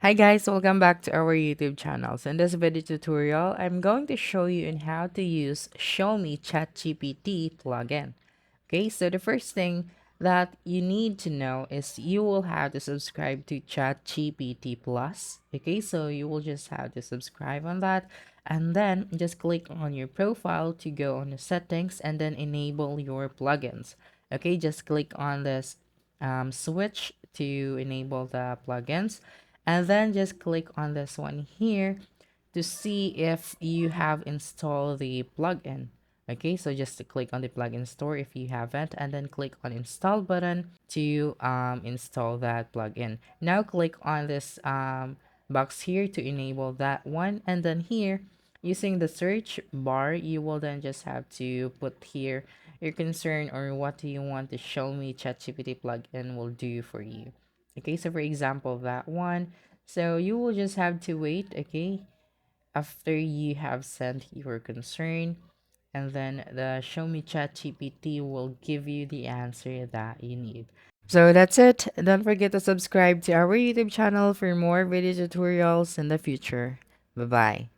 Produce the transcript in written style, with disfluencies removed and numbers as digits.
Hi guys, welcome back to our YouTube channel. So in this video tutorial, I'm going to show you on how to use Show Me ChatGPT plugin. Okay, so the first thing that you need to know is you will have to subscribe to ChatGPT Plus. Okay, so you will just have to subscribe on that and then just click on your profile to go on the settings and then enable your plugins. Okay, just click on this switch to enable the plugins and then just click on this one here to see if you have installed the plugin. Okay, so just to click on the plugin store if you haven't, and then click on install button to install that plugin. Now click on this box here to enable that one, and then here using the search bar you will then just have to put here your concern or what do you want to show me ChatGPT plugin will do for you. Okay, so for example that one, so you will just have to wait, okay, after you have sent your concern, and then the Show Me Chat GPT will give you the answer that you need. So that's it. Don't forget to subscribe to our YouTube channel for more video tutorials in the future. Bye bye.